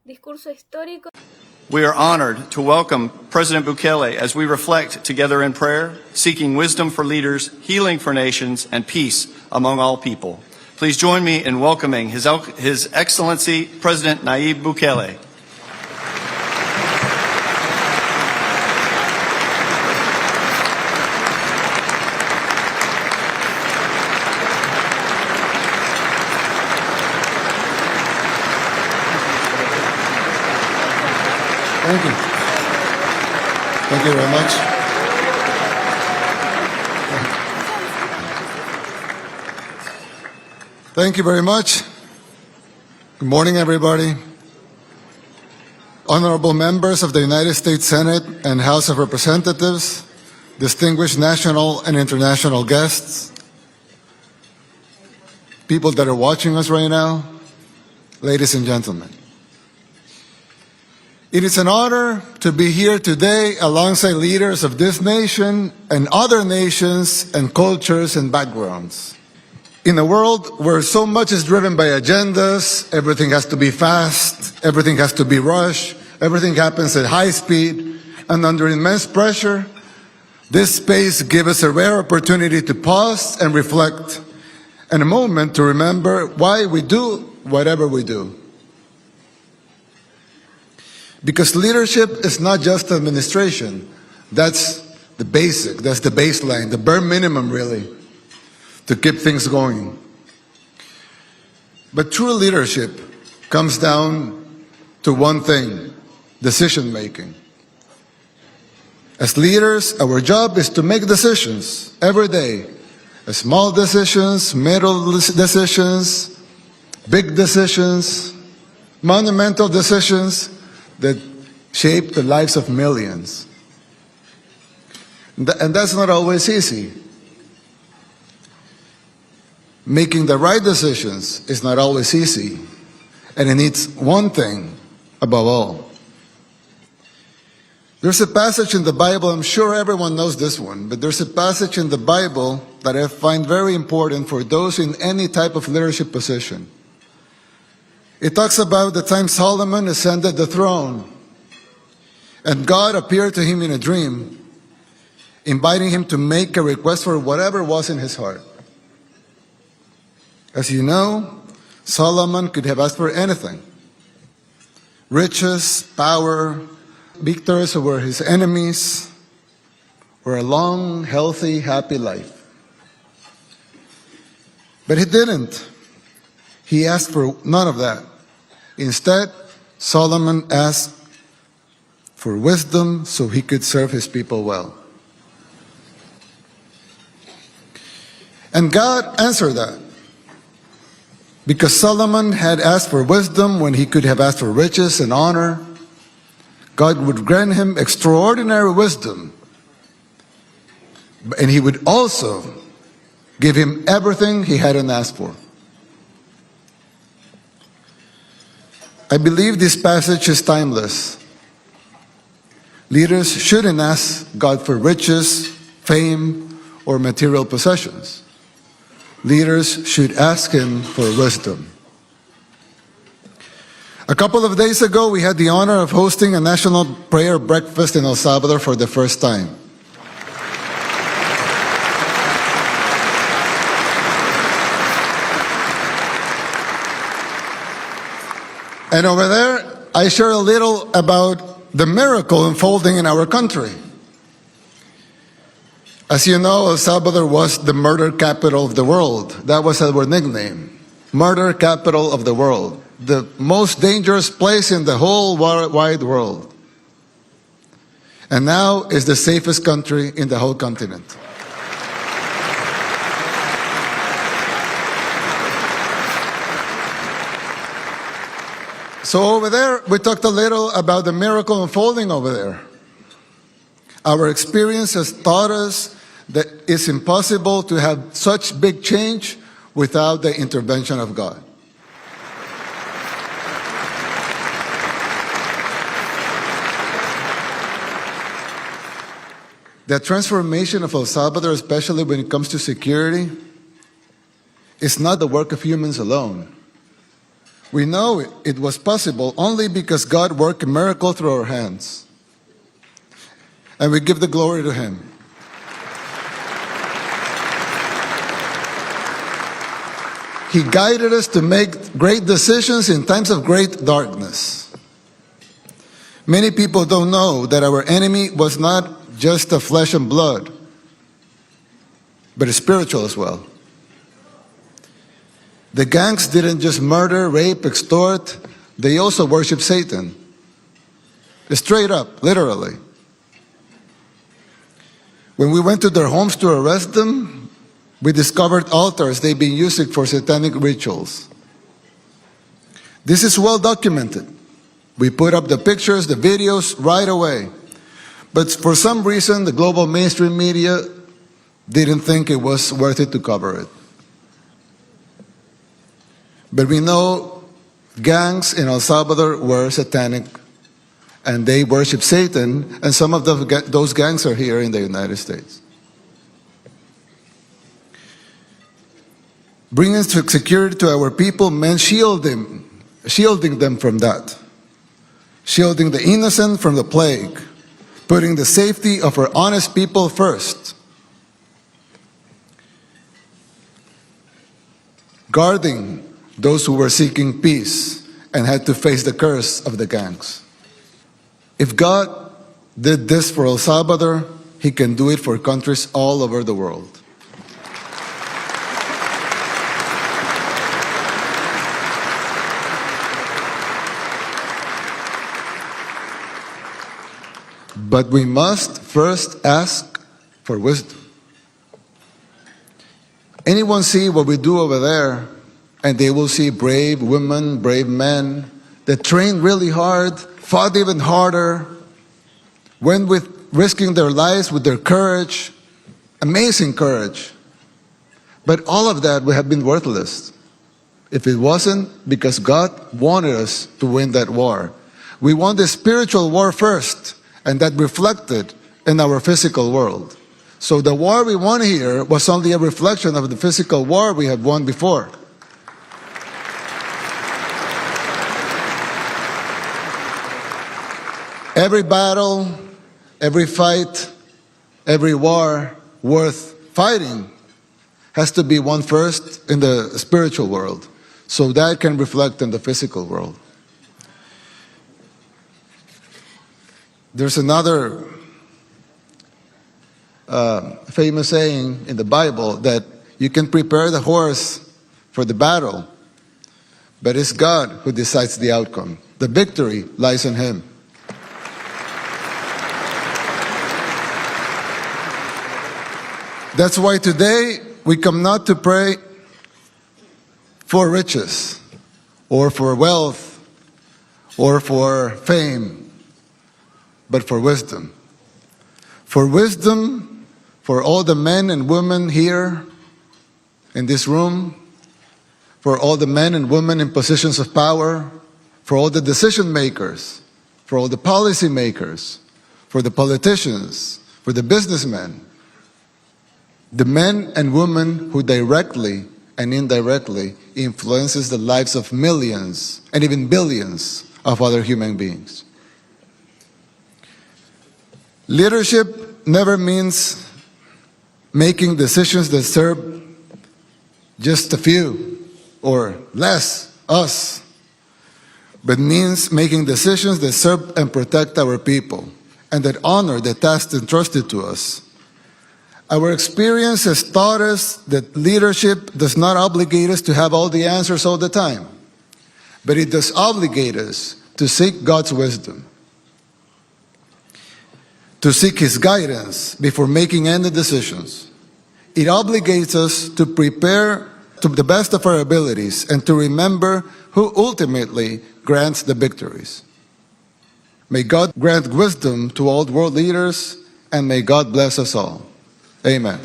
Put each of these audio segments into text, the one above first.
Discurso histórico. We are honored to welcome President Bukele as we reflect together in prayer, seeking wisdom for leaders, healing for nations, and peace among all people. Please join me in welcoming His Excellency President Nayib Bukele. Thank you. Thank you very much. Thank you very much. Good morning, everybody. Honorable members of the United States Senate and House of Representatives, distinguished national and international guests, people that are watching us right now, ladies and gentlemen. It is an honor to be here today alongside leaders of this nation and other nations and cultures and backgrounds. In a world where so much is driven by agendas, everything has to be fast, everything has to be rushed, everything happens at high speed, and under immense pressure, this space gives us a rare opportunity to pause and reflect, and a moment to remember why we do whatever we do. Because leadership is not just administration. That's the basic, that's the baseline, the bare minimum really, to keep things going. But true leadership comes down to one thing: decision making. As leaders, our job is to make decisions every day. Small decisions, middle decisions, big decisions, monumental decisions that shape the lives of millions. And that's not always easy. Making the right decisions is not always easy. And it needs one thing above all. There's a passage in the Bible, I'm sure everyone knows this one, but there's a passage in the Bible that I find very important for those in any type of leadership position. It talks about the time Solomon ascended the throne, and God appeared to him in a dream, inviting him to make a request for whatever was in his heart. As you know, Solomon could have asked for anything: riches, power, victories over his enemies, or a long, healthy, happy life. But he didn't. He asked for none of that. Instead, Solomon asked for wisdom so he could serve his people well. And God answered that. Because Solomon had asked for wisdom when he could have asked for riches and honor, God would grant him extraordinary wisdom. And he would also give him everything he hadn't asked for. I believe this passage is timeless. Leaders shouldn't ask God for riches, fame, or material possessions. Leaders should ask Him for wisdom. A couple of days ago, we had the honor of hosting a national prayer breakfast in El Salvador for the first time. And over there, I share a little about the miracle unfolding in our country. As you know, El Salvador was the murder capital of the world. That was our nickname, murder capital of the world, the most dangerous place in the whole wide world. And now is the safest country in the whole continent. So over there, we talked a little about the miracle unfolding over there. Our experience has taught us that it's impossible to have such big change without the intervention of God. The transformation of El Salvador, especially when it comes to security, is not the work of humans alone. We know it was possible only because God worked a miracle through our hands. And we give the glory to Him. He guided us to make great decisions in times of great darkness. Many people don't know that our enemy was not just of flesh and blood, but spiritual as well. The gangs didn't just murder, rape, extort, they also worship Satan. Straight up, literally. When we went to their homes to arrest them, we discovered altars they've been using for satanic rituals. This is well documented. We put up the pictures, the videos right away. But for some reason, the global mainstream media didn't think it was worth it to cover it. But we know gangs in El Salvador were satanic, and they worship Satan, and some of those gangs are here in the United States. Bringing security to our people meant shielding them from that. Shielding the innocent from the plague. Putting the safety of our honest people first. Guarding those who were seeking peace and had to face the curse of the gangs. If God did this for El Salvador, He can do it for countries all over the world. But we must first ask for wisdom. Anyone see what we do over there, and they will see brave women, brave men that trained really hard, fought even harder, went with risking their lives with their courage, amazing courage. But all of that would have been worthless if it wasn't because God wanted us to win that war. We won the spiritual war first, and that reflected in our physical world. So the war we won here was only a reflection of the physical war we had won before. Every battle, every fight, every war worth fighting has to be won first in the spiritual world, so that can reflect in the physical world. There's another famous saying in the Bible that you can prepare the horse for the battle, but it's God who decides the outcome. The victory lies in Him. That's why today we come not to pray for riches or for wealth or for fame, but for wisdom. For wisdom for all the men and women here in this room, for all the men and women in positions of power, for all the decision makers, for all the policy makers, for the politicians, for the businessmen, the men and women who directly and indirectly influences the lives of millions and even billions of other human beings. Leadership never means making decisions that serve just a few or less, us, but means making decisions that serve and protect our people and that honor the tasks entrusted to us. Our experience has taught us that leadership does not obligate us to have all the answers all the time, but it does obligate us to seek God's wisdom, to seek His guidance before making any decisions. It obligates us to prepare to the best of our abilities and to remember who ultimately grants the victories. May God grant wisdom to all world leaders, and may God bless us all. Amen.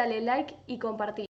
dale like y compartí.